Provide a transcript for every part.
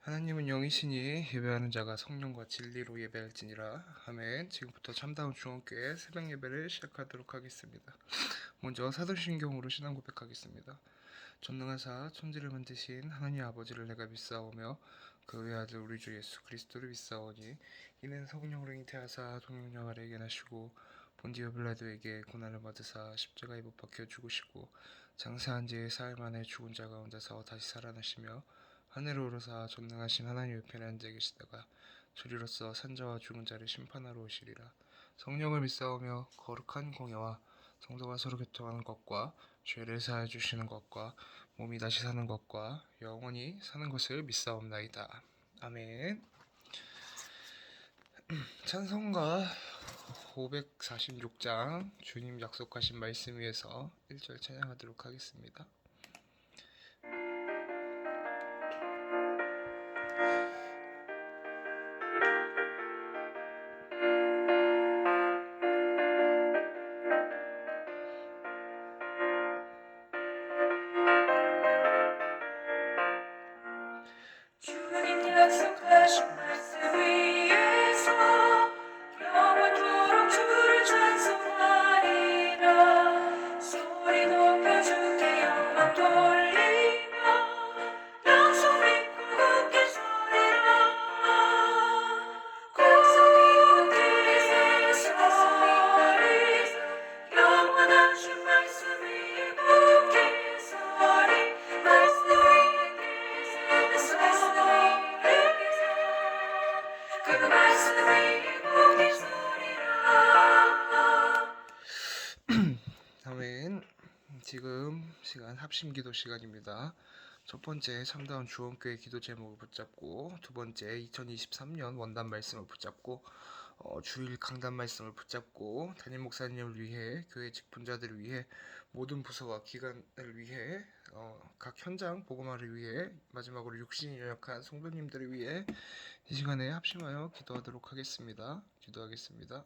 하나님은 영이시니 예배하는 자가 성령과 진리로 예배할지니라. 아멘. 지금부터 참다운 중원교회 새벽 예배를 시작하도록 하겠습니다. 먼저 사도신경으로 신앙 고백하겠습니다. 전능하사 천지를 만드신 하나님 아버지를 내가 믿사오며 그 외아들 우리 주 예수 그리스도를 믿사오니 이는 성령으로 잉태하사 동정녀 아래 계나시고 본디오 빌라도에게 고난을 받으사 십자가에 못 박혀 죽으시고 장사한 지 사흘 만에 죽은 자 가운데서 다시 살아나시며 하늘로 오르사 전능하신 하나님 우편에 앉아 계시다가 저리로서 산자와 죽은 자를 심판하러 오시리라. 성령을 믿사오며 거룩한 공예와 성도가 서로 교통하는 것과 죄를 사하여 주시는 것과 몸이 다시 사는 것과 영원히 사는 것을 믿사옵나이다. 아멘. 찬송가 546장 주님 약속하신 말씀 위에서 1절 찬양하도록 하겠습니다. 주님 약속하신 말씀 위에서 영원토록 주를 찬송하리라. 소리 높여 주께 영광 돌리며 약속 믿고 굳게 서리라. 약속 믿고 굳게 서리. 영원하신 말씀 위에 굳게 서리. 말씀 그 말씀 위에 굳게 서리라. 아멘. 지금 시간 합심기도 시간입니다. 첫 번째 참다운 주원교회 기도 제목을 붙잡고, 두 번째 2023년 원단 말씀을 붙잡고, 주일 강단 말씀을 붙잡고, 담임 목사님을 위해, 교회 직분자들을 위해, 모든 부서와 기관을 위해, 각 현장 복음화를 위해, 마지막으로 육신이 연약한 성도님들을 위해 이 시간에 합심하여 기도하도록 하겠습니다. 기도하겠습니다.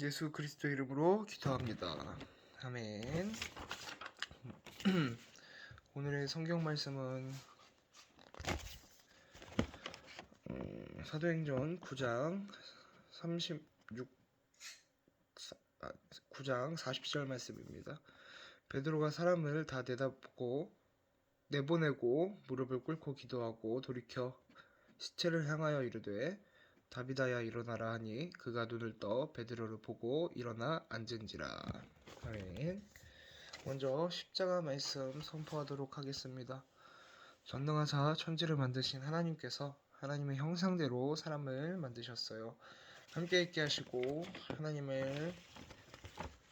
예수 그리스도 이름으로 기도합니다. 아멘. 오늘의 성경 말씀은 사도행전 9장 36 9장 40절 말씀입니다. 베드로가 사람을 다 내보내고 무릎을 꿇고 기도하고 돌이켜 시체를 향하여 이르되 다비다야 일어나라 하니 그가 눈을 떠 베드로를 보고 일어나 앉은지라. 아멘. 먼저 십자가 말씀 선포하도록 하겠습니다. 전능하사 천지를 만드신 하나님께서 하나님의 형상대로 사람을 만드셨어요. 함께 있게 하시고 하나님을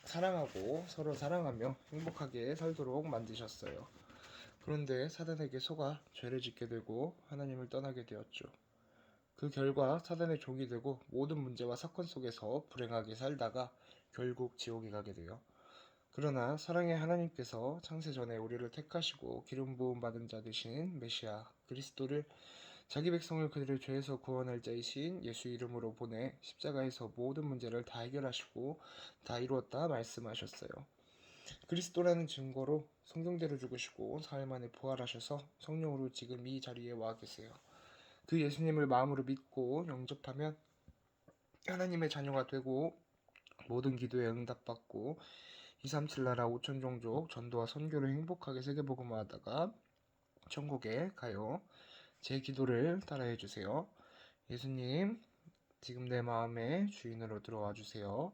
사랑하고 서로 사랑하며 행복하게 살도록 만드셨어요. 그런데 사단에게 속아 죄를 짓게 되고 하나님을 떠나게 되었죠. 그 결과 사단의 종이 되고 모든 문제와 사건 속에서 불행하게 살다가 결국 지옥에 가게 돼요. 그러나 사랑의 하나님께서 창세전에 우리를 택하시고 기름 부음 받은 자 되신 메시아 그리스도를 자기 백성을 그들의 죄에서 구원할 자이신 예수 이름으로 보내 십자가에서 모든 문제를 다 해결하시고 다 이루었다 말씀하셨어요. 그리스도라는 증거로 성경대로 죽으시고 사흘 만에 부활하셔서 성령으로 지금 이 자리에 와 계세요. 그 예수님을 마음으로 믿고 영접하면 하나님의 자녀가 되고 모든 기도에 응답받고 237 나라 5천 종족 전도와 선교를 행복하게 세계복음화하다가 천국에 가요. 제 기도를 따라해 주세요. 예수님, 지금 내 마음의 주인으로 들어와 주세요.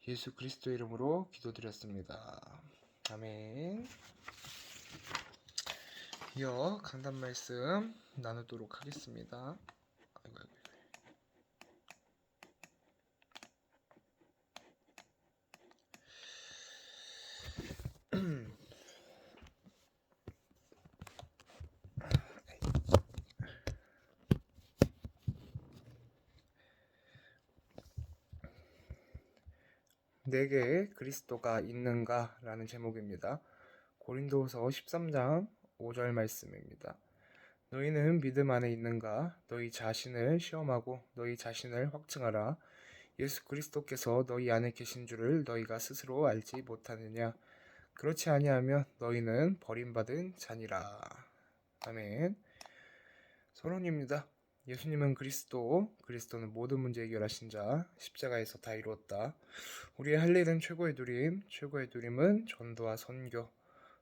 예수 그리스도 이름으로 기도드렸습니다. 아멘. 이어 강단 말씀 나누도록 하겠습니다. 아이고. 내게 그리스도가 있는가? 라는 제목입니다. 고린도후서 13장 5절 말씀입니다. 너희는 믿음 안에 있는가? 너희 자신을 시험하고 너희 자신을 확증하라. 예수 그리스도께서 너희 안에 계신 줄을 너희가 스스로 알지 못하느냐? 그렇지 아니하면 너희는 버림받은 자니라. 아멘. 서론입니다. 예수님은 그리스도는 모든 문제 해결하신 자, 십자가에서 다 이루었다. 우리의 할 일은 최고의 두림은 전도와 선교,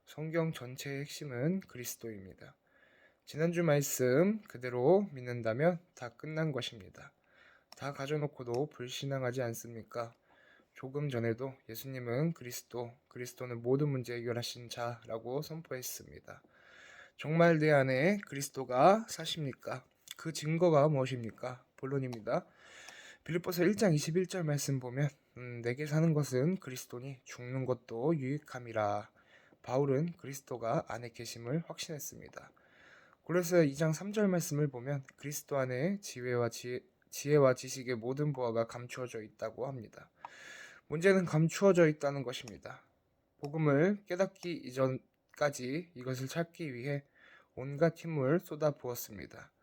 성경 전체의 핵심은 그리스도입니다. 지난주 말씀 그대로 믿는다면 다 끝난 것입니다. 다 가져놓고도 불신앙하지 않습니까? 조금 전에도 예수님은 그리스도는 모든 문제 해결하신 자라고 선포했습니다. 정말 내 안에 그리스도가 사십니까? 그 증거가 무엇입니까? 본론입니다. 빌립보서 1장 21절 말씀 보면 내게 사는 것은 그리스도니 죽는 것도 유익함이라. 바울은 그리스도가 안에 계심을 확신했습니다. 골로새 2장 3절 말씀을 보면 그리스도 안에 지혜와 지식의 모든 보화가 감추어져 있다고 합니다. 문제는 감추어져 있다는 것입니다. 복음을 깨닫기 이전까지 이것을 찾기 위해 온갖 힘을 쏟아 부었습니다.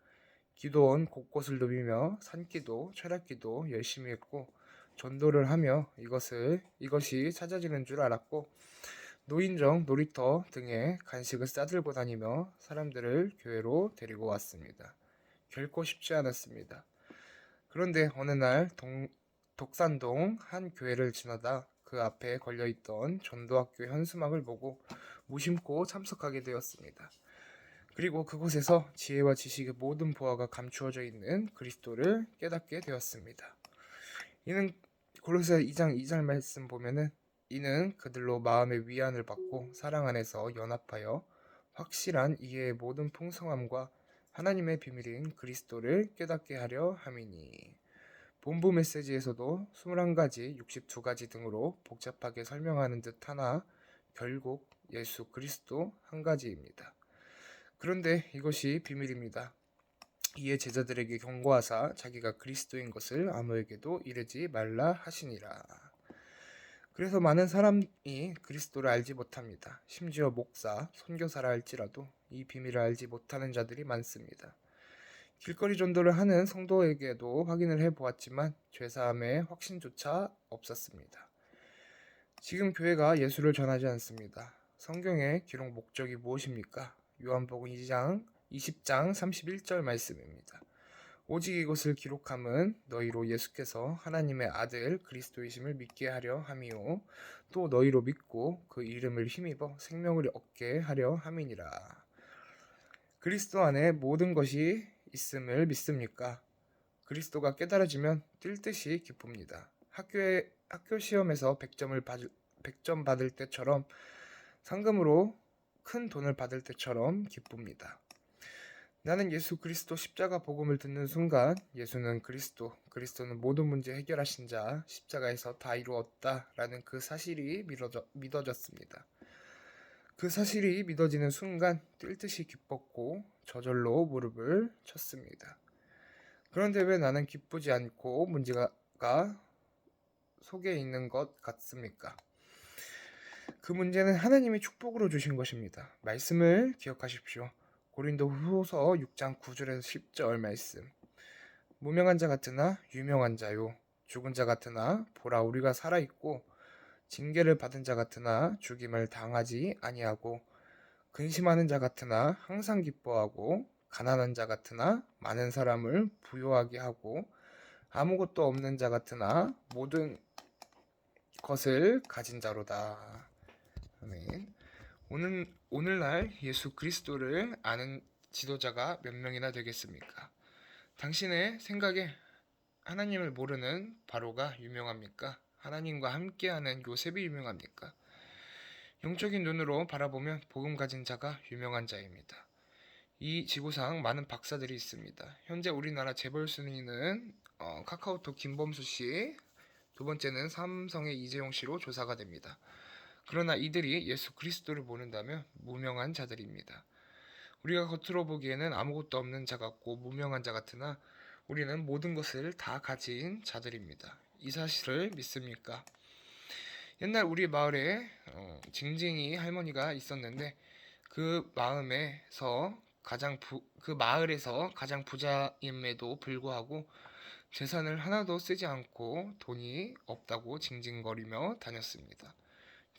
기도원 곳곳을 누비며 산기도, 철학기도 열심히 했고 전도를 하며 이것이 찾아지는 줄 알았고 노인정, 놀이터 등의 간식을 싸들고 다니며 사람들을 교회로 데리고 왔습니다. 결코 쉽지 않았습니다. 그런데 어느 날 독산동 한 교회를 지나다 그 앞에 걸려있던 전도학교 현수막을 보고 무심코 참석하게 되었습니다. 그리고 그곳에서 지혜와 지식의 모든 보화가 감추어져 있는 그리스도를 깨닫게 되었습니다. 이는 골로새 2장 2절 말씀 보면은 이는 그들로 마음의 위안을 받고 사랑 안에서 연합하여 확실한 이해의 모든 풍성함과 하나님의 비밀인 그리스도를 깨닫게 하려 함이니. 본부 메시지에서도 21가지, 62가지 등으로 복잡하게 설명하는 듯 하나 결국 예수 그리스도 한 가지입니다. 그런데 이것이 비밀입니다. 이에 제자들에게 경고하사 자기가 그리스도인 것을 아무에게도 이르지 말라 하시니라. 그래서 많은 사람이 그리스도를 알지 못합니다. 심지어 목사, 선교사라 할지라도 이 비밀을 알지 못하는 자들이 많습니다. 길거리 전도를 하는 성도에게도 확인을 해보았지만 죄사함의 확신조차 없었습니다. 지금 교회가 예수를 전하지 않습니다. 성경의 기록 목적이 무엇입니까? 요한복음 20장 31절 말씀입니다. 오직 이것을 기록함은 너희로 예수께서 하나님의 아들 그리스도이심을 믿게 하려 함이요 또 너희로 믿고 그 이름을 힘입어 생명을 얻게 하려 함이니라. 그리스도 안에 모든 것이 있음을 믿습니까? 그리스도가 깨달아지면 뛸 듯이 기쁩니다. 학교 시험에서 100점 받을 때처럼, 상금으로 큰 돈을 받을 때처럼 기쁩니다. 나는 예수 그리스도 십자가 복음을 듣는 순간 예수는 그리스도는 모든 문제 해결하신 자, 십자가에서 다 이루었다라는 그 사실이 믿어졌습니다. 그 사실이 믿어지는 순간 뛸 듯이 기뻤고 저절로 무릎을 쳤습니다. 그런데 왜 나는 기쁘지 않고 문제가 속에 있는 것 같습니까? 그 문제는 하나님이 축복으로 주신 것입니다. 말씀을 기억하십시오. 고린도후서 6장 9절에서 10절 말씀. 무명한 자 같으나 유명한 자요, 죽은 자 같으나 보라 우리가 살아 있고, 징계를 받은 자 같으나 죽임을 당하지 아니하고, 근심하는 자 같으나 항상 기뻐하고, 가난한 자 같으나 많은 사람을 부요하게 하고, 아무것도 없는 자 같으나 모든 것을 가진 자로다. 아멘. 오늘날 예수 그리스도를 아는 지도자가 몇 명이나 되겠습니까? 당신의 생각에 하나님을 모르는 바로가 유명합니까? 하나님과 함께하는 요셉이 유명합니까? 영적인 눈으로 바라보면 복음 가진 자가 유명한 자입니다. 이 지구상 많은 박사들이 있습니다. 현재 우리나라 재벌 순위는 카카오톡 김범수 씨, 두 번째는 삼성의 이재용 씨로 조사가 됩니다. 그러나 이들이 예수 그리스도를 모른다면 무명한 자들입니다. 우리가 겉으로 보기에는 아무것도 없는 자 같고 무명한 자 같으나 우리는 모든 것을 다 가진 자들입니다. 이 사실을 믿습니까? 옛날 우리 마을에 징징이 할머니가 있었는데 그 마을에서 가장 부자임에도 불구하고 재산을 하나도 쓰지 않고 돈이 없다고 징징거리며 다녔습니다.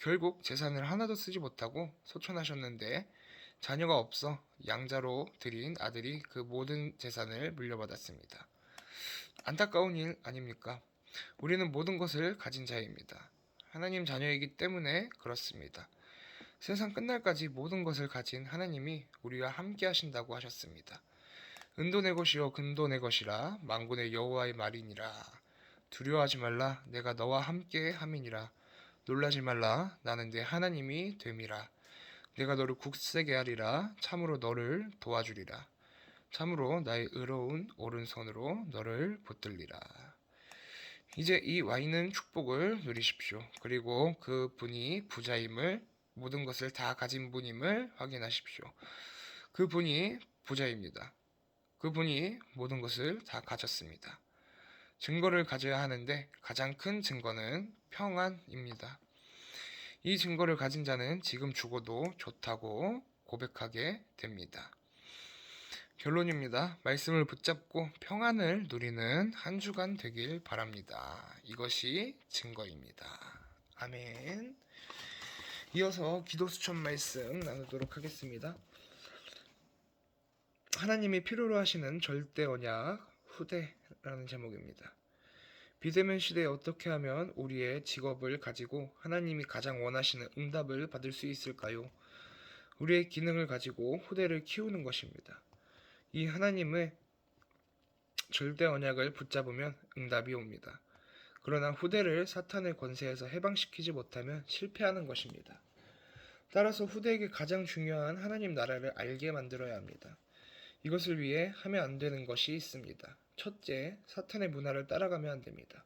결국 재산을 하나도 쓰지 못하고 소천하셨는데 자녀가 없어 양자로 들인 아들이 그 모든 재산을 물려받았습니다. 안타까운 일 아닙니까? 우리는 모든 것을 가진 자입니다. 하나님 자녀이기 때문에 그렇습니다. 세상 끝날까지 모든 것을 가진 하나님이 우리와 함께 하신다고 하셨습니다. 은도 내 것이요 금도 내 것이라 만군의 여호와의 말이니라. 두려워하지 말라 내가 너와 함께 함이니라. 놀라지 말라 나는 네 하나님이 됨이라. 내가 너를 굳세게 하리라. 참으로 너를 도와주리라. 참으로 나의 의로운 오른손으로 너를 붙들리라. 이제 이 와 있는 축복을 누리십시오. 그리고 그 분이 부자임을, 모든 것을 다 가진 분임을 확인하십시오. 그 분이 부자입니다. 그 분이 모든 것을 다 가졌습니다. 증거를 가져야 하는데 가장 큰 증거는 평안입니다. 이 증거를 가진 자는 지금 죽어도 좋다고 고백하게 됩니다. 결론입니다. 말씀을 붙잡고 평안을 누리는 한 주간 되길 바랍니다. 이것이 증거입니다. 아멘. 이어서 기도 수천 말씀 나누도록 하겠습니다. 하나님이 필요로 하시는 절대 언약 후대라는 제목입니다. 비대면 시대에 어떻게 하면 우리의 직업을 가지고 하나님이 가장 원하시는 응답을 받을 수 있을까요? 우리의 기능을 가지고 후대를 키우는 것입니다. 이 하나님의 절대 언약을 붙잡으면 응답이 옵니다. 그러나 후대를 사탄의 권세에서 해방시키지 못하면 실패하는 것입니다. 따라서 후대에게 가장 중요한 하나님 나라를 알게 만들어야 합니다. 이것을 위해 하면 안 되는 것이 있습니다. 첫째, 사탄의 문화를 따라가면 안 됩니다.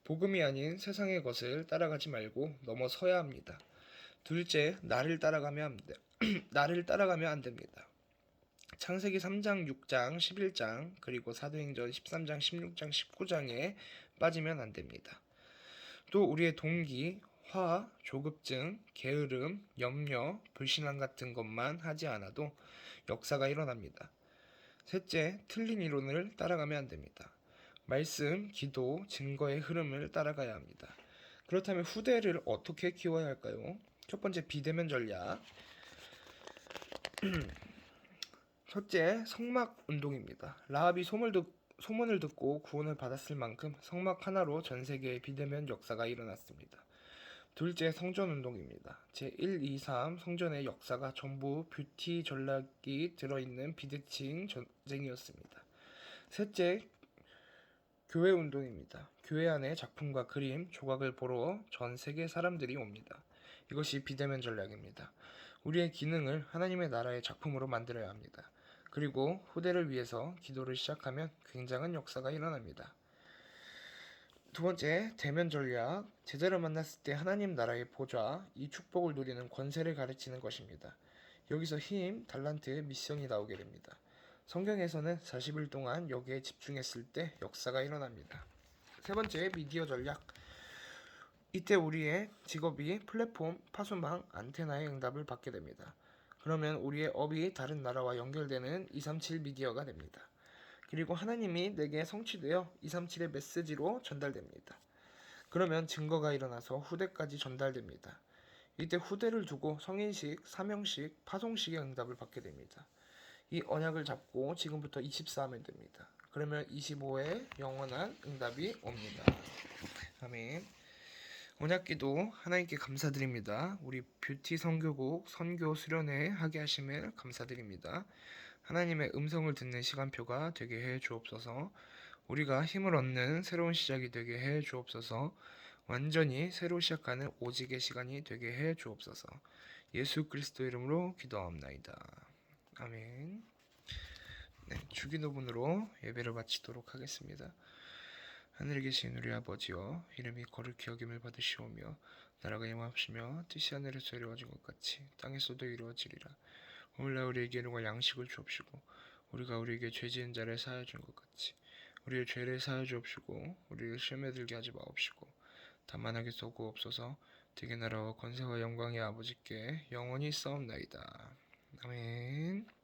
복음이 아닌 세상의 것을 따라가지 말고 넘어서야 합니다. 둘째, 나를 따라가면 안 됩니다. 창세기 3장, 6장, 11장, 그리고 사도행전 13장, 16장, 19장에 빠지면 안 됩니다. 또 우리의 동기, 화, 조급증, 게으름, 염려, 불신앙 같은 것만 하지 않아도 역사가 일어납니다. 셋째, 틀린 이론을 따라가면 안 됩니다. 말씀, 기도, 증거의 흐름을 따라가야 합니다. 그렇다면 후대를 어떻게 키워야 할까요? 첫 번째, 비대면 전략. 첫째, 성막 운동입니다. 라합이 소문을 듣고 구원을 받았을 만큼 성막 하나로 전 세계의 비대면 역사가 일어났습니다. 둘째, 성전 운동입니다. 제1, 2, 3 성전의 역사가 전부 뷰티 전략이 들어있는 비대칭 전쟁이었습니다. 셋째, 교회 운동입니다. 교회 안에 작품과 그림, 조각을 보러 전 세계 사람들이 옵니다. 이것이 비대면 전략입니다. 우리의 기능을 하나님의 나라의 작품으로 만들어야 합니다. 그리고 후대를 위해서 기도를 시작하면 굉장한 역사가 일어납니다. 두 번째, 대면 전략. 제자를 만났을 때 하나님 나라의 보좌, 이 축복을 누리는 권세를 가르치는 것입니다. 여기서 힘, 달란트, 미션이 나오게 됩니다. 성경에서는 40일 동안 여기에 집중했을 때 역사가 일어납니다. 세 번째, 미디어 전략. 이때 우리의 직업이 플랫폼, 파수망, 안테나의 응답을 받게 됩니다. 그러면 우리의 업이 다른 나라와 연결되는 237 미디어가 됩니다. 그리고 하나님이 내게 성취되어 237의 메시지로 전달됩니다. 그러면 증거가 일어나서 후대까지 전달됩니다. 이때 후대를 두고 성인식, 사명식, 파송식의 응답을 받게 됩니다. 이 언약을 잡고 지금부터 24하면 됩니다. 그러면 25에 영원한 응답이 옵니다. 아멘. 언약기도 하나님께 감사드립니다. 우리 뷰티 선교국 선교 수련회 하게 하심을 감사드립니다. 하나님의 음성을 듣는 시간표가 되게 해 주옵소서. 우리가 힘을 얻는 새로운 시작이 되게 해 주옵소서. 완전히 새로 시작하는 오직의 시간이 되게 해 주옵소서. 예수 그리스도 이름으로 기도하옵나이다. 아멘. 네, 주기도문으로 예배를 마치도록 하겠습니다. 하늘에 계신 우리 아버지여, 이름이 거룩히 여김을 받으시오며 나라가 임하옵시며 뜻이 하늘에서 이루어진 것 같이 땅에서도 이루어지리라. 오늘날 우리에게 일용할 양식을 주옵시고 우리가 우리에게 죄 지은 자를 사하여 준 것 같이 우리의 죄를 사하여 주옵시고 우리를 시험에 들게 하지 마옵시고 다만 하게 쏘고옵소서. 되게 나라와 권세와 영광이 아버지께 영원히 싸움나이다. 아멘.